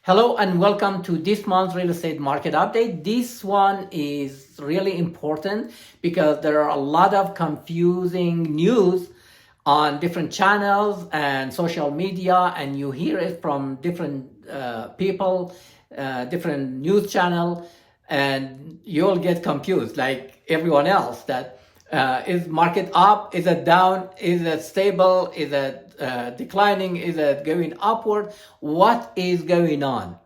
Hello and welcome to this month's real estate market update. This one is really important because there are a lot of confusing news on different channels and social media, and you hear it from different people, different news channel, and you'll get confused like everyone else that is market up, is it down, is it stable, is it declining, is it going upward, what is going on?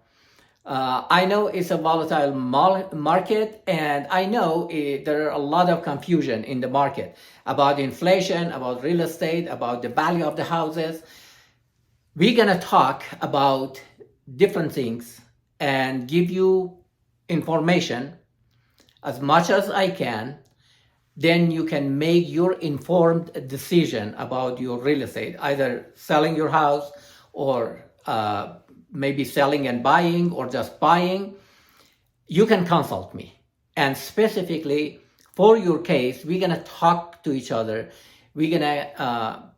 I know it's a volatile market, and I know there are a lot of confusion in the market about inflation, about real estate, about the value of the houses. We're gonna talk about different things and give you information as much as I can. Then you can make your informed decision about your real estate, either selling your house or maybe selling and buying or just buying. You can consult me. And specifically for your case, we're gonna talk to each other. We're gonna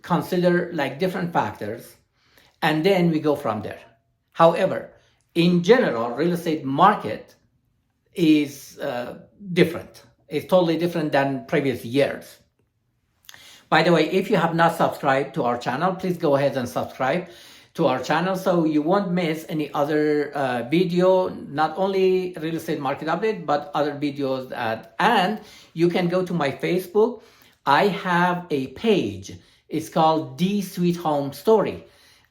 consider like different factors, and then we go from there. However, in general, real estate market is different. It's totally different than previous years. By the way, if you have not subscribed to our channel, please go ahead and subscribe to our channel so you won't miss any other video, not only real estate market update, but other videos. And you can go to my Facebook. I have a page. It's called The Sweet Home Story.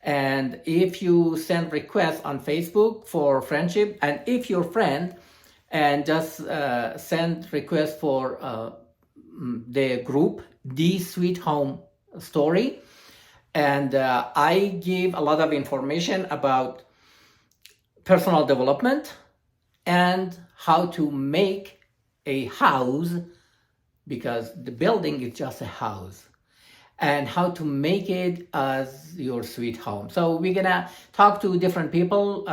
And if you send requests on Facebook for friendship, and if your friend and just send requests for the group, The Sweet Home Story. And I give a lot of information about personal development and how to make a house, because the building is just a house, and how to make it as your sweet home. So we're gonna talk to different people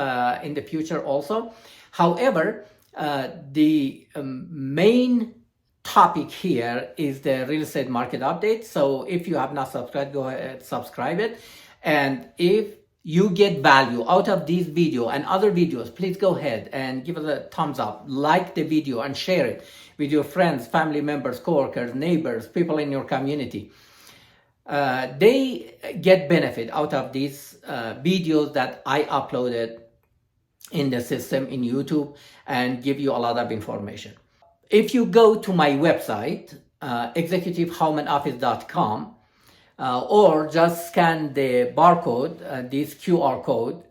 in the future also. However, the main topic here is the real estate market update. So if you have not subscribed, go ahead, subscribe it. And if you get value out of this video and other videos, please go ahead and give us a thumbs up, like the video and share it with your friends, family members, coworkers, neighbors, people in your community. They get benefit out of these videos that I uploaded in the system in YouTube and give you a lot of information. If you go to my website, executivehomeandoffice.com, or just scan the barcode, this QR code,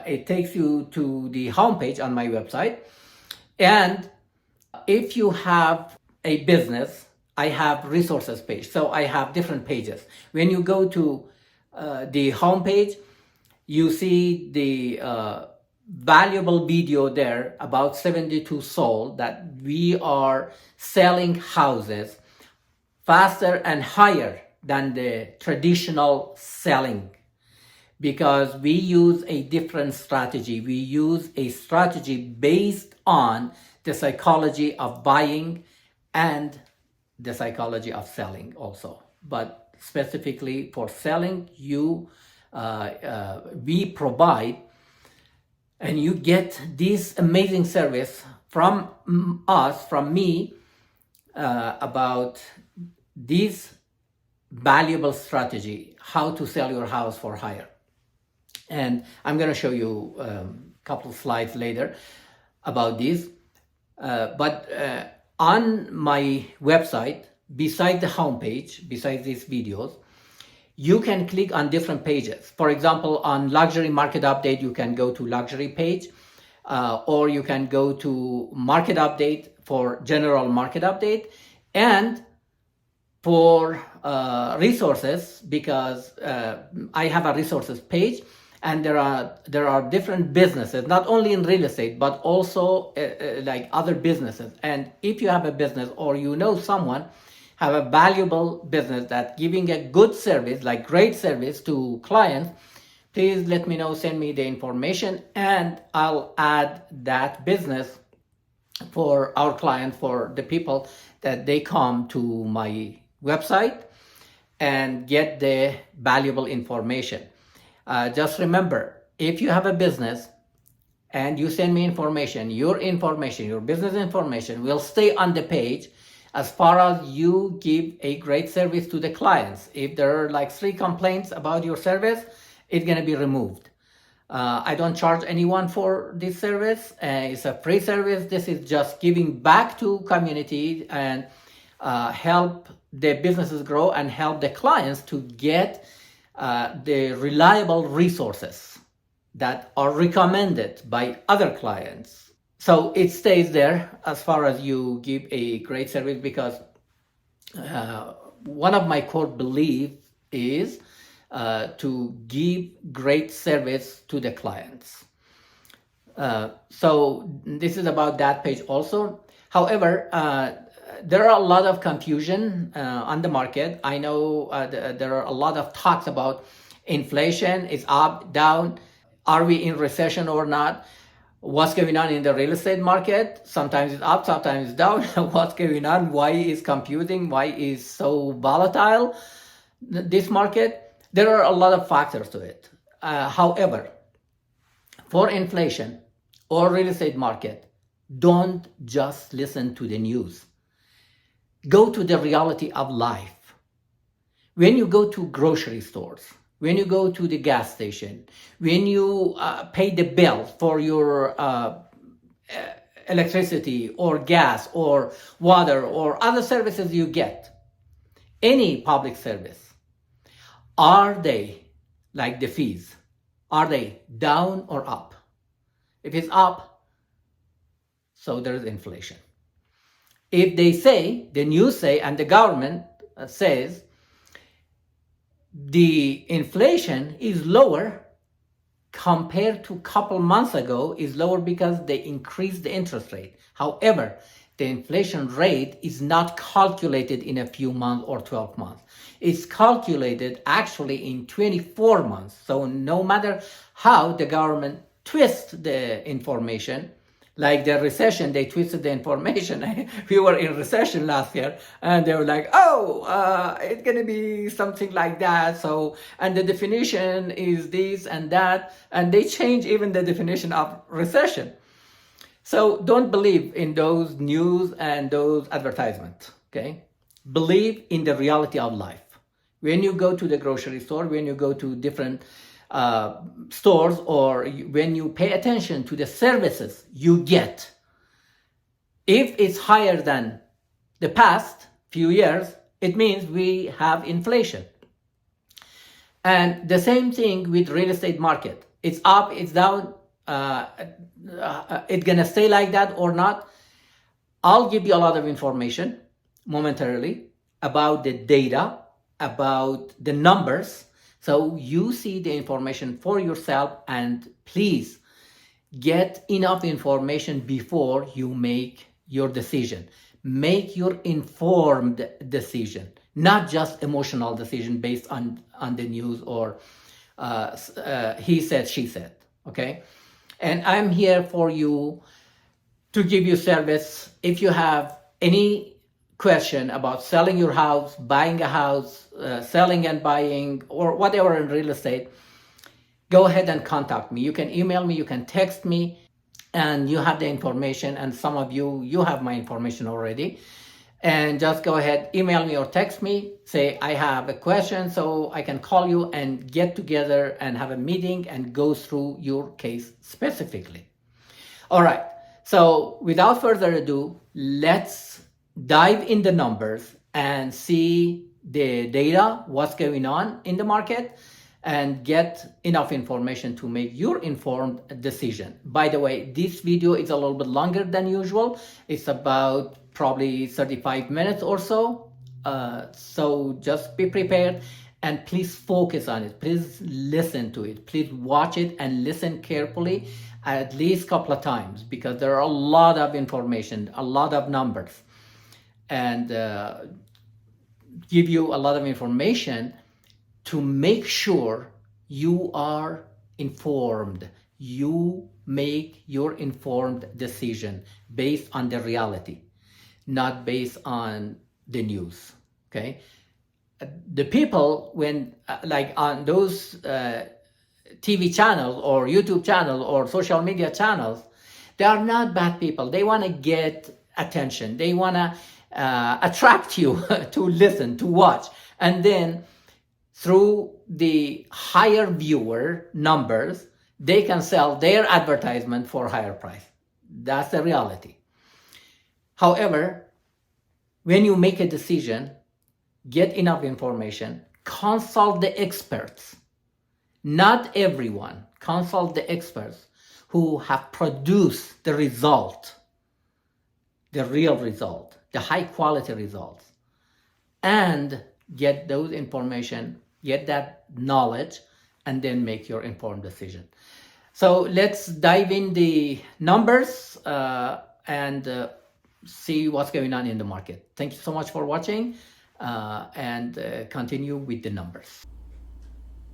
it takes you to the homepage on my website. And if you have a business, I have resources page. So I have different pages. When you go to the homepage, you see the valuable video there about 72 sold, that we are selling houses faster and higher than the traditional selling, because we use a different strategy. We use a strategy based on the psychology of buying and the psychology of selling also. But specifically for selling, we provide, and you get this amazing service from us, from me, about this valuable strategy, how to sell your house for higher. And I'm going to show you a couple slides later about this. But on my website, beside the homepage, besides these videos, you can click on different pages. For example, on luxury market update, you can go to luxury page, or you can go to market update for general market update, and for resources, because I have a resources page, and there are different businesses, not only in real estate, but also like other businesses. And if you have a business, or you know someone have a valuable business that giving a good service, like great service to clients, please let me know, send me the information, and I'll add that business for our clients, for the people that they come to my website and get the valuable information. Just remember, if you have a business and you send me information, your business information will stay on the page as far as you give a great service to the clients. If there are like 3 complaints about your service, it's going to be removed. I don't charge anyone for this service. It's a free service. This is just giving back to community and help the businesses grow and help the clients to get the reliable resources that are recommended by other clients. So it stays there as far as you give a great service, because one of my core beliefs is to give great service to the clients. So this is about that page also. However, there are a lot of confusion on the market. I know there are a lot of talks about inflation is up, down, are we in recession or not? What's going on in the real estate market? Sometimes it's up, sometimes it's down. What's going on? Why is computing? Why is so volatile this market? There are a lot of factors to it. However, for inflation or real estate market, don't just listen to the news. Go to the reality of life. When you go to grocery stores, when you go to the gas station, when you pay the bill for your electricity or gas or water or other services you get, any public service, are they, like the fees, are they down or up? If it's up, so there is inflation. If they say, the news say, and the government says, the inflation is lower compared to a couple months ago, is lower because they increased the interest rate. However, the inflation rate is not calculated in a few months or 12 months. It's calculated actually in 24 months. So no matter how the government twists the information, like the recession, they twisted the information. We were in recession last year, and they were like, oh, it's going to be something like that. So, and the definition is this and that. And they change even the definition of recession. So don't believe in those news and those advertisements, okay? Believe in the reality of life. When you go to the grocery store, when you go to different stores, or when you pay attention to the services you get, if it's higher than the past few years, it means we have inflation. And the same thing with real estate market. It's up, it's down, it's gonna stay like that or not. I'll give you a lot of information momentarily about the data, about the numbers, so you see the information for yourself, and please get enough information before you make your decision. Make your informed decision, not just emotional decision based on the news or he said, she said, okay? And I'm here for you to give you service. If you have any question about selling your house, buying a house, selling and buying, or whatever in real estate, go ahead and contact me. You can email me, you can text me, and you have the information. And some of you have my information already. And just go ahead, email me or text me, say I have a question, so I can call you and get together and have a meeting and go through your case specifically. All right, so without further ado, let's dive in the numbers and see the data, what's going on in the market, and get enough information to make your informed decision. By the way, this video is a little bit longer than usual. It's about probably 35 minutes or so. So just be prepared and please focus on it. Please listen to it. Please watch it and listen carefully at least a couple of times, because there are a lot of information, a lot of numbers, and give you a lot of information to make sure you are informed. You make your informed decision based on the reality, not based on the news, okay? The people, when like on those TV channels or YouTube channels or social media channels, they are not bad people. They want to get attention. They want to attract you to listen, to watch. And then through the higher viewer numbers, they can sell their advertisement for higher price. That's the reality. However, when you make a decision, get enough information, consult the experts. Not everyone. Consult the experts who have produced the result, the real result, the high quality results, and get those information, get that knowledge, and then make your informed decision. So let's dive in the numbers and see what's going on in the market. Thank you so much for watching and continue with the numbers.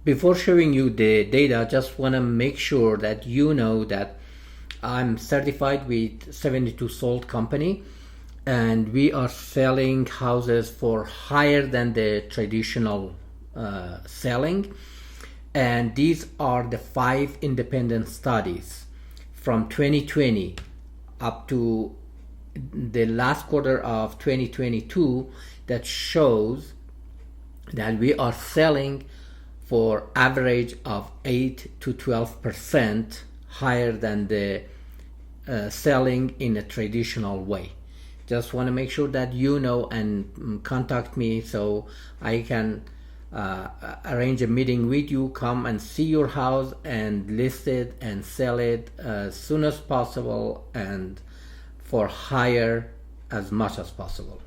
Before showing you the data, just want to make sure that you know that I'm certified with 72 Sold Company, and we are selling houses for higher than the traditional selling. And these are the 5 independent studies from 2020 up to the last quarter of 2022 that shows that we are selling for average of 8 to 12% higher than the selling in a traditional way. Just want to make sure that you know and contact me so I can arrange a meeting with you, come and see your house and list it and sell it as soon as possible and for higher as much as possible.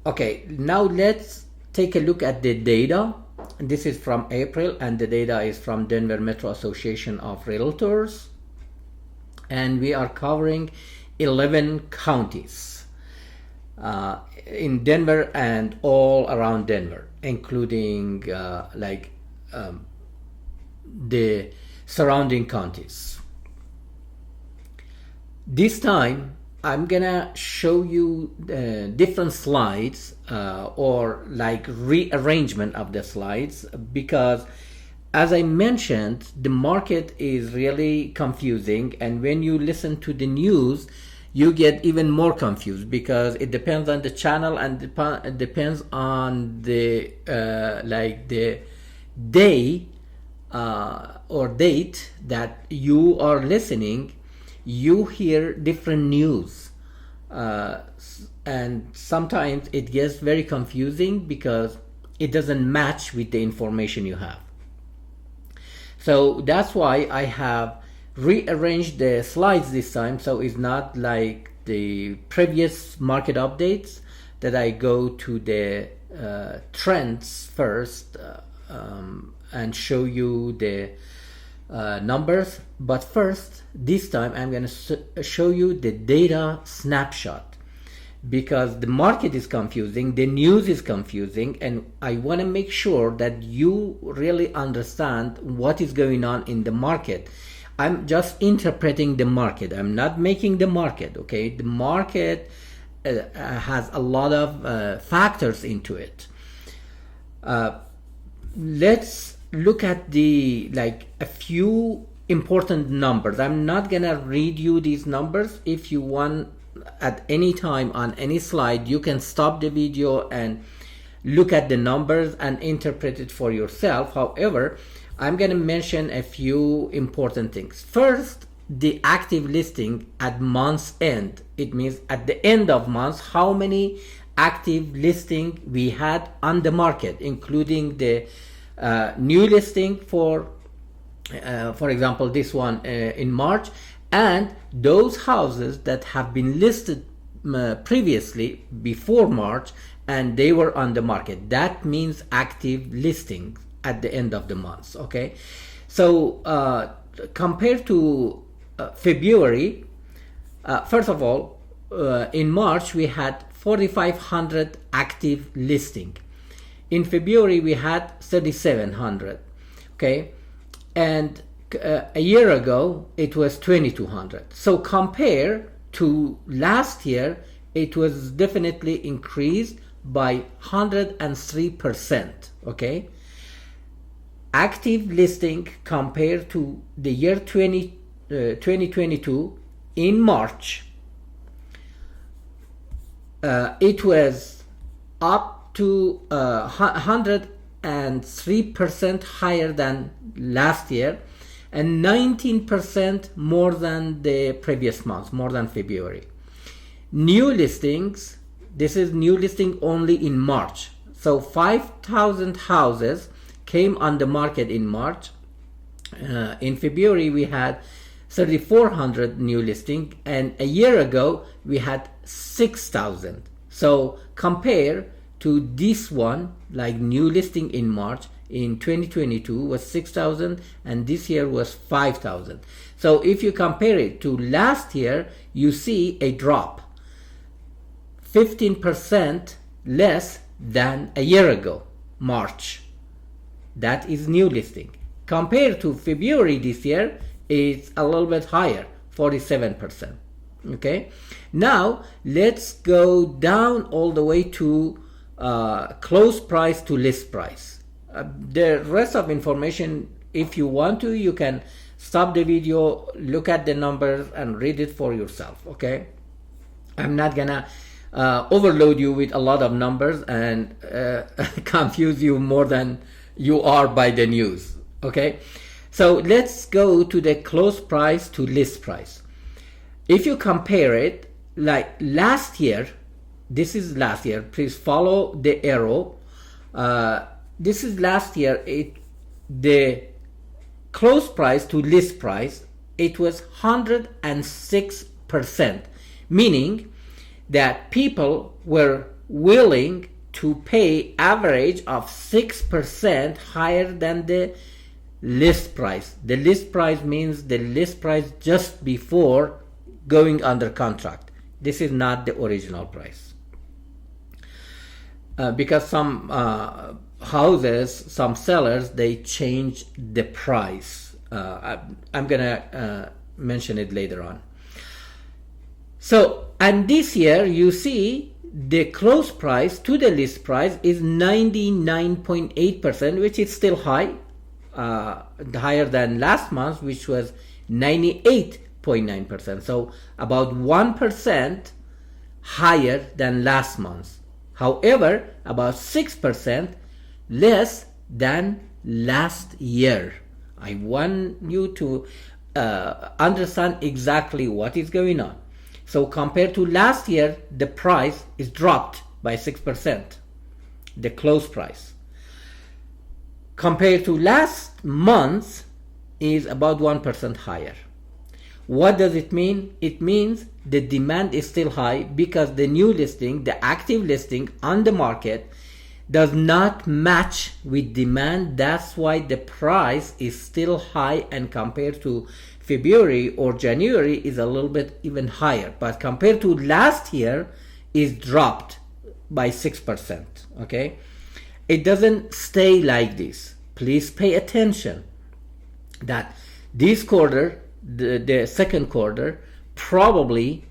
Okay, now let's take a look at the data. This is from April, and the data is from Denver Metro Association of Realtors, and we are covering 11 counties in Denver and all around Denver, including the surrounding counties. This time I'm gonna show you different slides or like rearrangement of the slides, because as I mentioned, the market is really confusing, and when you listen to the news you get even more confused because it depends on the channel and it depends on the the day or date that you are listening. You hear different news and sometimes it gets very confusing because it doesn't match with the information you have. So that's why I have rearranged the slides this time, so it's not like the previous market updates that I go to the trends first and show you the numbers. But first, this time I'm going to show you the data snapshot, because the market is confusing, the news is confusing, and I want to make sure that you really understand what is going on in the market. I'm just interpreting the market. I'm not making the market, okay? The market has a lot of factors into it. Let's look at the a few important numbers. I'm not gonna read you these numbers. If you want at any time on any slide, you can stop the video and look at the numbers and interpret it for yourself. However, I'm going to mention a few important things. First, the active listing at month's end. It means at the end of months, how many active listing we had on the market, including the new listing for example, this one in March, and those houses that have been listed previously before March and they were on the market. That means active listings at the end of the month. Okay, so compared to February, first of all, in March we had 4,500 active listing. In February we had 3,700. Okay, and a year ago it was 2,200. So compare to last year, it was definitely increased by 103%. Okay, active listing compared to the year 2022 in March, it was up to 103% higher than last year and 19% more than the previous month, more than February. New listings, this is new listing only in March. So 5,000 houses came on the market in March. In February we had 3,400 new listing, and a year ago we had 6,000. So compare to this one, like new listing in March in 2022 was 6,000 and this year was 5,000. So if you compare it to last year, you see a drop, 15% less than a year ago, March. That is new listing. Compared to February this year, it's a little bit higher, 47%. Okay, now let's go down all the way to close price to list price. The rest of information, if you want to, you can stop the video, look at the numbers and read it for yourself. Okay, I'm not gonna overload you with a lot of numbers and confuse you more than you are by the news. Okay, so let's go to the close price to list price. If you compare it, like last year, this is last year, please follow the arrow. This is last year, the close price to list price, it was 106%, meaning that people were willing to pay average of 6% higher than the list price. The list price means the list price just before going under contract. This is not the original price. Because some houses, some sellers, they change the price. I'm gonna mention it later on. So, and this year you see the close price to the list price is 99.8%, which is still high, higher than last month, which was 98.9%. So about 1% higher than last month. However, about 6% less than last year. I want you to understand exactly what is going on. So compared to last year, the price is dropped by 6%, the close price. Compared to last month is about 1% higher. What does it mean? It means the demand is still high because the new listing, the active listing on the market does not match with demand. That's why the price is still high, and compared to February or January is a little bit even higher. But compared to last year is dropped by 6%. Okay? It doesn't stay like this. Please pay attention that this quarter, the second quarter, probably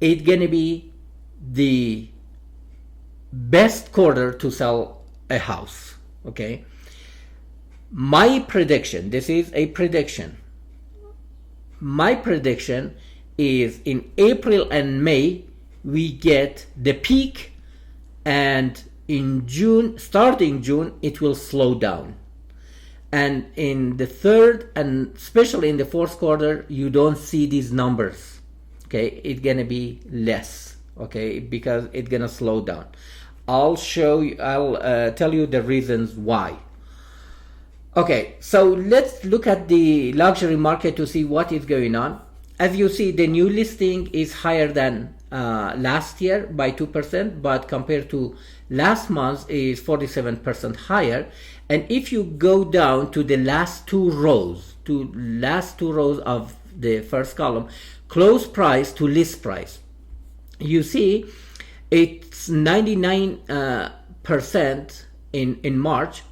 it's gonna be the best quarter to sell a house. Okay, my prediction, this is a prediction, my prediction is in April and May we get the peak, and in June, starting June, it will slow down. And in the third and especially in the fourth quarter, you don't see these numbers. Okay, it's gonna be less. Okay, because it's gonna slow down. I'll tell you the reasons why. Okay, so let's look at the luxury market to see what is going on. As you see, the new listing is higher than last year by 2%, but compared to last month is 47% higher. And if you go down to the last two rows of the first column, close price to list price, you see it's 99% in March.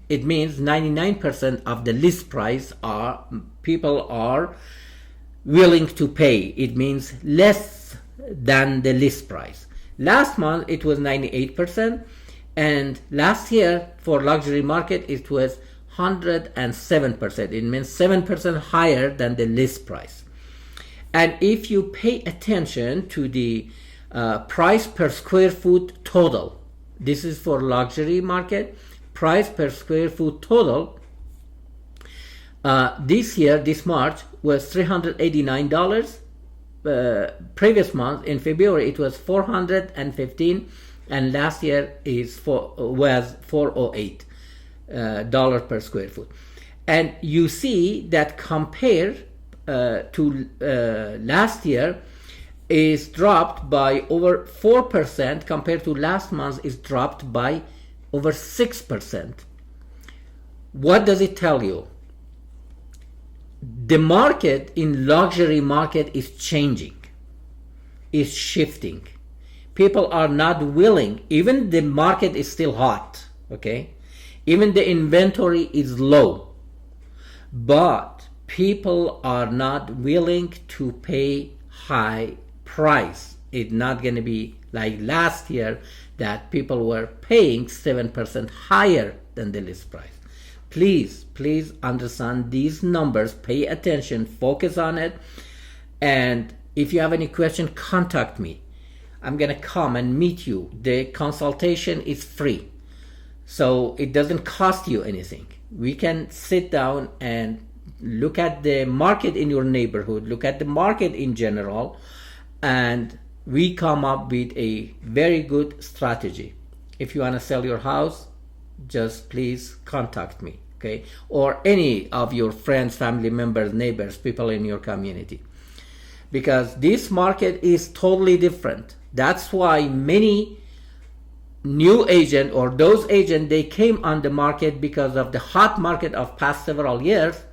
It means 99% of the list price people are willing to pay. It means less than the list price. Last month it was 98%, And last year for luxury market it was 107%. It means 7% higher than the list price. And if you pay attention to the price per square foot total, this is for luxury market, price per square foot total, this year, this March, was $389. Previous month, in February, it was $415, and last year was $408 dollar per square foot. And you see that compare to last year is dropped by over 4%, compared to last month is dropped by over 6%. What does it tell you? The market in luxury market is changing, is shifting. People are not willing, even the market is still hot, okay? Even the inventory is low, but people are not willing to pay high price. It's not going to be like last year that people were paying 7% higher than the list price. Please understand these numbers, pay attention, focus on it, and if you have any question, contact me. I'm gonna come and meet you. The consultation is free, so it doesn't cost you anything. We can sit down and look at the market in your neighborhood, look at the market in general, and we come up with a very good strategy. If you want to sell your house, just please contact me, okay? Or any of your friends, family members, neighbors, people in your community. Because this market is totally different. That's why many new agent or those agents, they came on the market because of the hot market of past several years.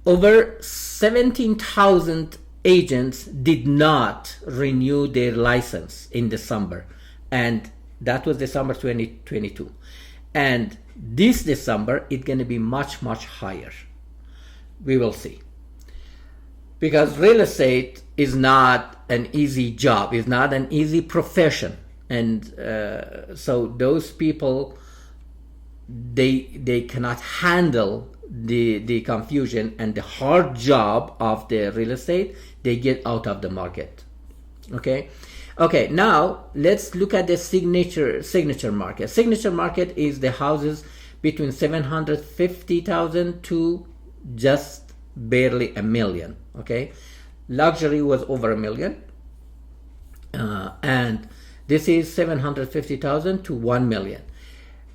Over 17,000 agents did not renew their license in December, and that was December 2022. And this December it's going to be much higher. We will see, because real estate is not an easy job, it's not an easy profession, and so those people, they cannot handle the confusion and the hard job of the real estate. They get out of the market. Okay, now let's look at the signature market. Signature market is the houses between 750,000 to just barely $1 million. Okay, luxury was over $1 million, and this is 750,000 to 1 million.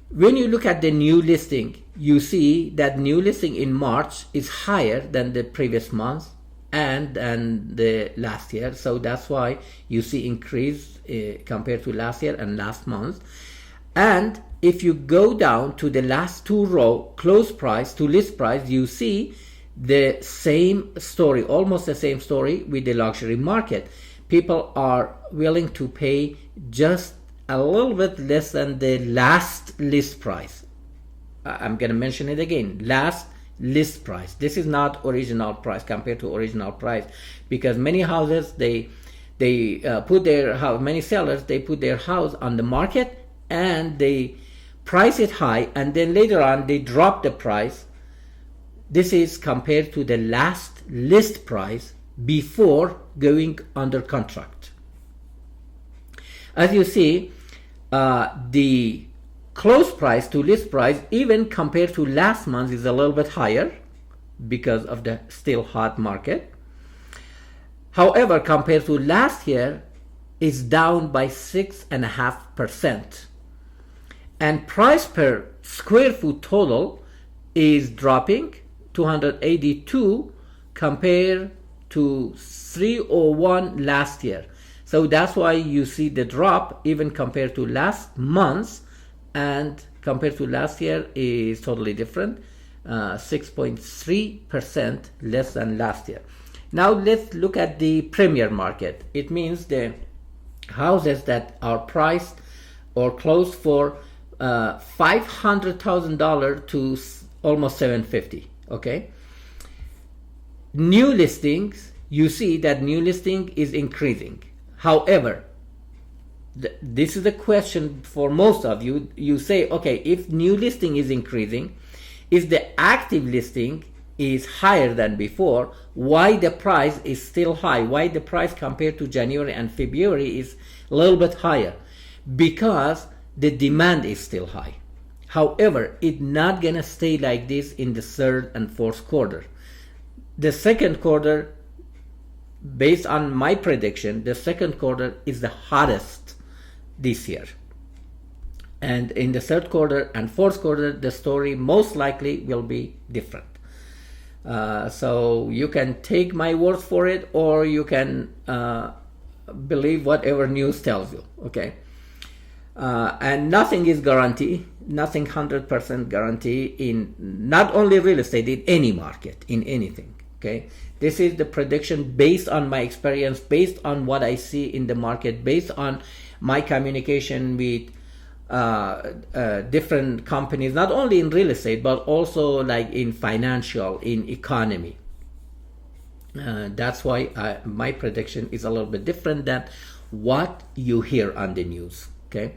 When you look at the new listing, you see that new listing in March is higher than the previous month and the last year. So that's why you see increase compared to last year and last month. And if you go down to the last two row, close price to list price, you see the same story, almost the same story with the luxury market. People are willing to pay just a little bit less than the last list price. I'm going to mention it again, last list price. This is not original price compared to original price, because many houses, they put their house, many sellers, they put their house on the market and they price it high, and then later on they drop the price. This is compared to the last list price before going under contract. As you see, the close price to list price, even compared to last month, is a little bit higher because of the still hot market. However, compared to last year, it's down by 6.5%. And price per square foot total is dropping, 282 compared to 301 last year. So that's why you see the drop even compared to last month, and compared to last year is totally different, 6.3% less than last year. Now let's look at the premier market. It means the houses that are priced or closed for $500,000 to almost $750,000. Okay. New listings, you see that new listing is increasing. However, this is the question for most of you. You say, okay, if new listing is increasing, if the active listing is higher than before, why the price is still high? Why the price compared to January and February is a little bit higher? Because the demand is still high. However, it's not gonna stay like this in the third and fourth quarter. The second quarter, based on my prediction, the second quarter is the hottest this year. And in the third quarter and fourth quarter, the story most likely will be different. So you can take my word for it, or you can believe whatever news tells you, okay? And nothing is guaranteed, nothing 100% guarantee in not only real estate, in any market, in anything, okay? This is the prediction based on my experience, based on what I see in the market, based on my communication with different companies, not only in real estate, but also like in financial, in economy. That's why my prediction is a little bit different than what you hear on the news, okay?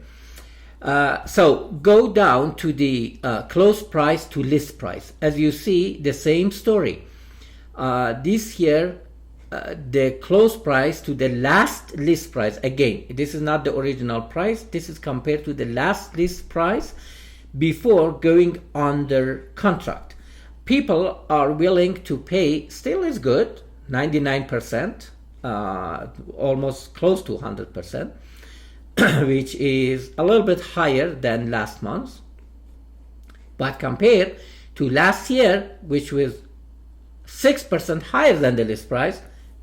So go down to the close price to list price. As you see, the same story. This year, the close price to the last list price, again, this is not the original price, this is compared to the last list price before going under contract. People are willing to pay, still is good, 99%, almost close to 100%, which is a little bit higher than last month. But compared to last year, which was 6% higher than the list price,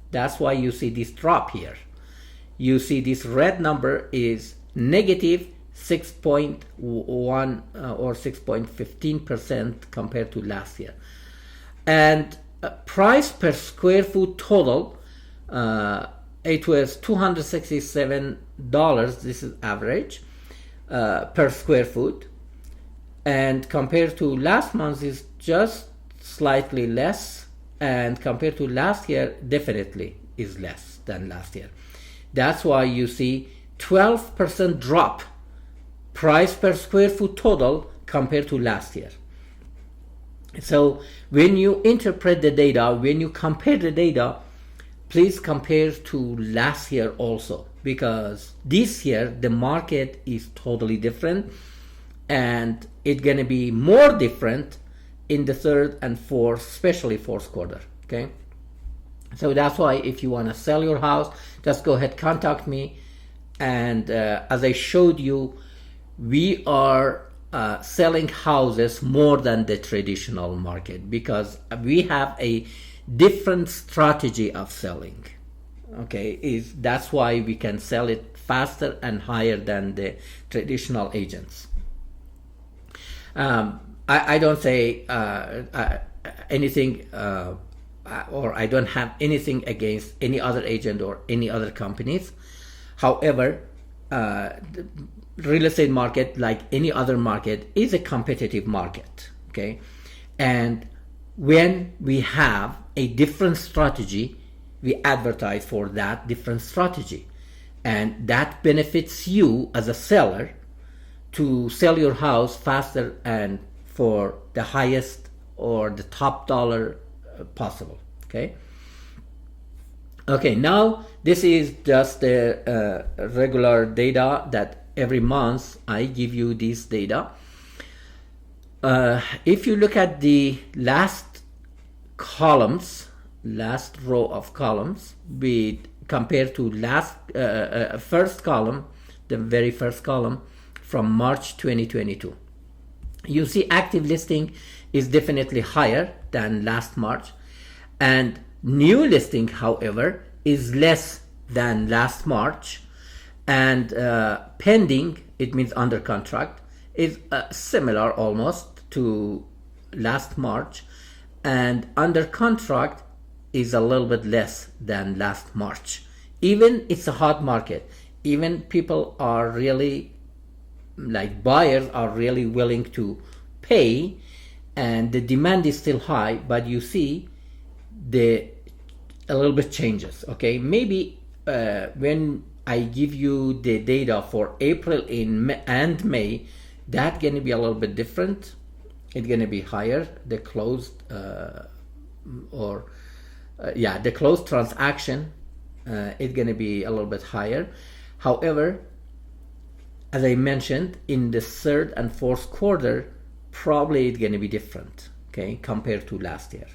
that's why you see this drop here. You see this red number is negative 6.1 or 6.15% compared to last year. And price per square foot total, it was $267, this is average, per square foot. And compared to last month is just slightly less. And compared to last year, definitely is less than last year. That's why you see 12% drop price per square foot total compared to last year. So when you interpret the data, when you compare the data, please compare to last year also, because this year the market is totally different, and it's gonna be more different in the third and fourth, especially fourth quarter, okay? So that's why if you want to sell your house, just go ahead, contact me. And as I showed you, we are selling houses more than the traditional market because we have a different strategy of selling, okay? That's why we can sell it faster and higher than the traditional agents. I don't say anything, or I don't have anything against any other agent or any other companies. However, the real estate market, like any other market, is a competitive market, okay? And when we have a different strategy, we advertise for that different strategy. And that benefits you as a seller to sell your house faster and for the highest or the top dollar possible, okay? Okay, now this is just the regular data that every month I give you this data. If you look at the last columns, last row of columns, compared to first column, the very first column from March 2022. You see active listing is definitely higher than last March, and new listing, however, is less than last March, and pending, it means under contract, is similar almost to last March, and under contract is a little bit less than last March. Even it's a hot market, even people are really, like buyers are really willing to pay, and the demand is still high, but you see a little bit changes, okay? Maybe when I give you the data for April and May, that's going to be a little bit different. It's going to be higher. The closed the closed transaction is going to be a little bit higher. However, as I mentioned, in the third and fourth quarter, probably it's going to be different, okay, compared to last year.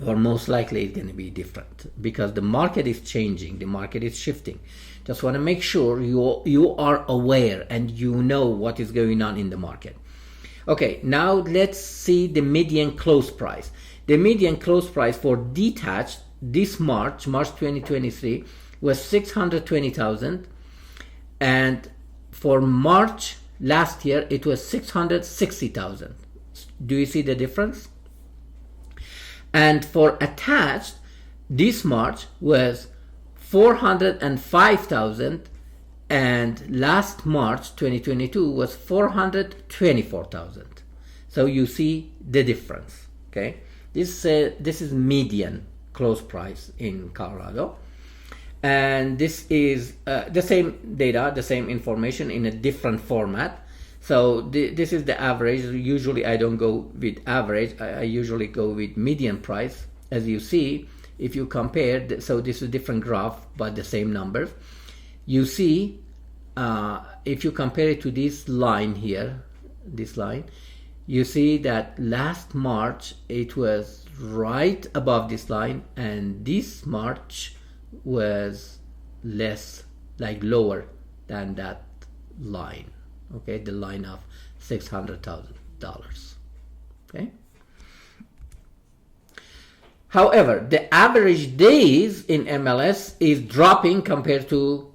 Or most likely it's going to be different because the market is changing, the market is shifting. Just want to make sure you are aware and you know what is going on in the market. Okay, now let's see the median close price. The median close price for detached this March 2023 was 620,000, and for March last year it was 660,000. Do you see the difference? And for attached, this March was 405,000, and last March 2022 was 424,000. So you see the difference. Okay, this is median close price in Colorado, and this is the same data, the same information in a different format. So this is the average. Usually I don't go with average. I usually go with median price. As you see, if you compare, so this is a different graph, but the same numbers. You see, if you compare it to this line here, this line, you see that last March it was right above this line, and this March was less, like lower than that line. Okay, the line of $600,000. Okay. However, the average days in MLS is dropping compared to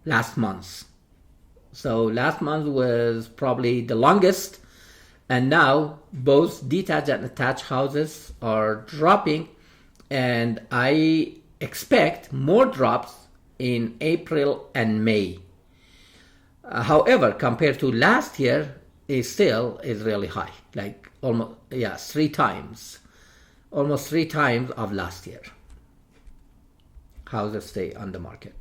last month. So last month was probably the longest, and now both detached and attached houses are dropping, and I expect more drops in April and May. However, compared to last year, it still is really high, like almost almost three times of last year. Houses stay on the market.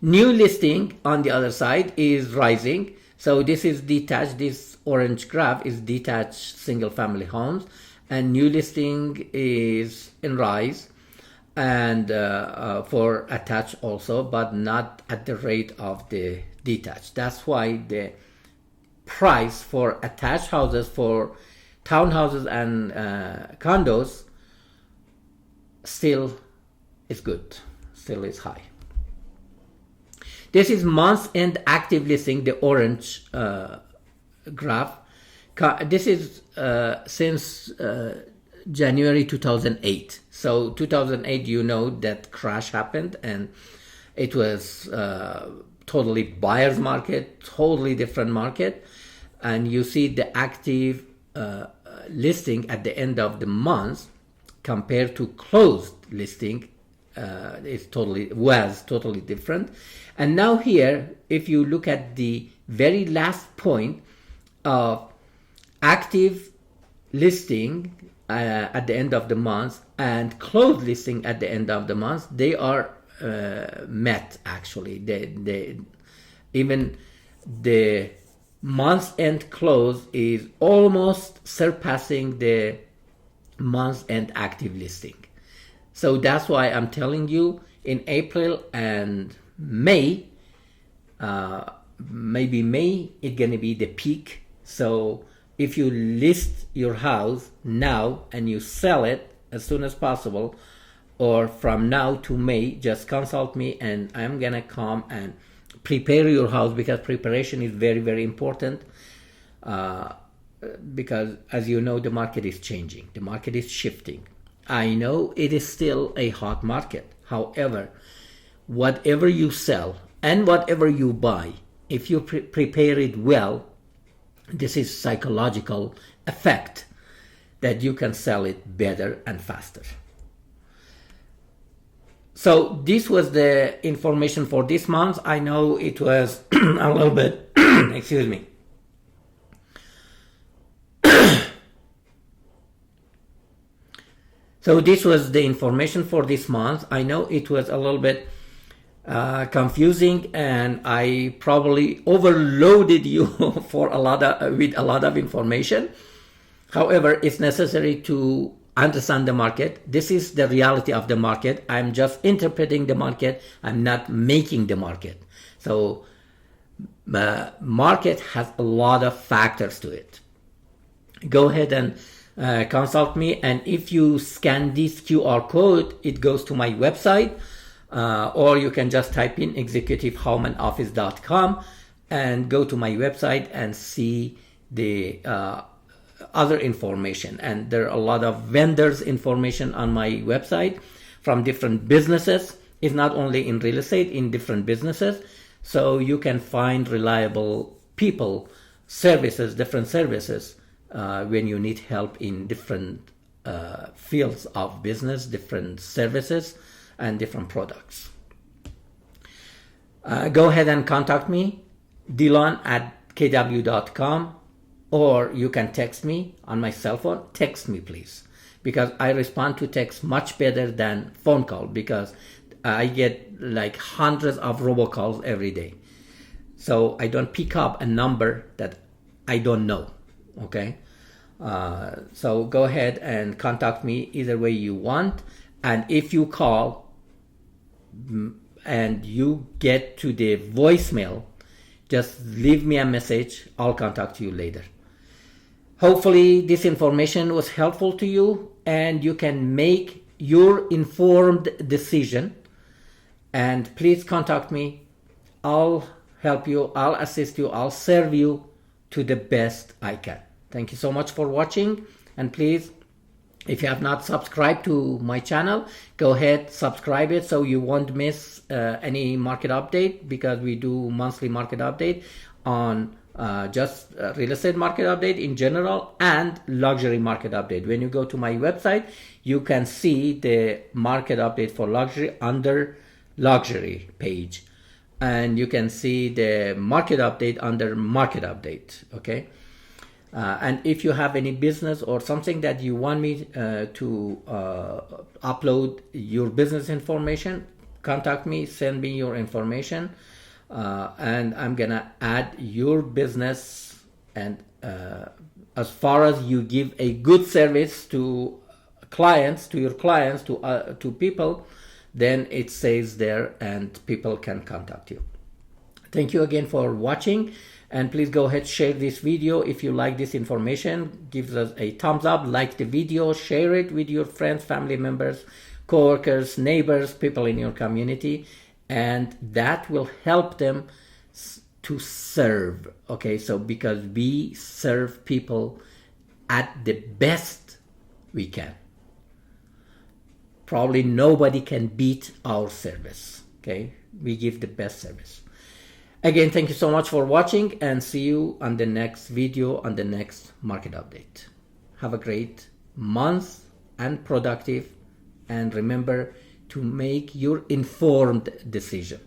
New listing on the other side is rising. So this is detached. This orange graph is detached single-family homes, and new listing is in rise, and for attached also, but not at the rate of the detached. That's why the price for attached houses, for townhouses and condos, still is good, still is high. This is month-end active listing, the orange graph. This is since January 2008. So 2008, you know that crash happened, and it was totally buyer's market, totally different market. And you see the active listing at the end of the month compared to closed listing was totally different. And now here, if you look at the very last point of active listing at the end of the month and closed listing at the end of the month, they are met actually. They even the month end close is almost surpassing the month end active listing. So that's why I'm telling you, in April and May, maybe May is gonna be the peak. So if you list your house now and you sell it as soon as possible, or from now to May, just consult me and I'm gonna come and prepare your house, because preparation is very, very important, because as you know, the market is changing, the market is shifting. I know it is still a hot market. However, whatever you sell and whatever you buy, if you prepare it well, this is psychological effect that you can sell it better and faster. So this was the information for this month. I know it was a little bit, excuse me. So this was the information for this month. I know it was a little bit confusing, and I probably overloaded you for with a lot of information. However, it's necessary to understand the market. This is the reality of the market. I'm just interpreting the market. I'm not making the market. So market has a lot of factors to it. Go ahead and consult me, and if you scan this QR code, it goes to my website, or you can just type in executivehaumanoffice.com and go to my website and see the other information. And there are a lot of vendors information on my website from different businesses. It's not only in real estate, in different businesses. So you can find reliable people, services, different services when you need help in different fields of business, different services, and different products. Go ahead and contact me, Dylan@kw.com, or you can text me on my cell phone. Text me, please, because I respond to text much better than phone call, because I get like hundreds of robocalls every day. So I don't pick up a number that I don't know, okay? So go ahead and contact me either way you want. And if you call and you get to the voicemail, just leave me a message. I'll contact you later. Hopefully this information was helpful to you and you can make your informed decision. And please contact me. I'll help you. I'll assist you. I'll serve you to the best I can. Thank you so much for watching. And please, if you have not subscribed to my channel, go ahead, subscribe it so you won't miss any market update, because we do monthly market update on just real estate market update in general and luxury market update. When you go to my website, you can see the market update for luxury under luxury page, and you can see the market update under market update. Okay. And if you have any business or something that you want me to upload your business information, contact me, send me your information, and I'm gonna add your business. And as far as you give a good service to clients, to your clients, to people, then it stays there and people can contact you. Thank you again for watching. And please go ahead, share this video. If you like this information, give us a thumbs up, like the video, share it with your friends, family members, co-workers, neighbors, people in your community, and that will help them to serve. Okay, so because we serve people at the best we can. Probably nobody can beat our service. Okay, we give the best service. Again, thank you so much for watching, and see you on the next video, on the next market update. Have a great month and productive, and remember to make your informed decision.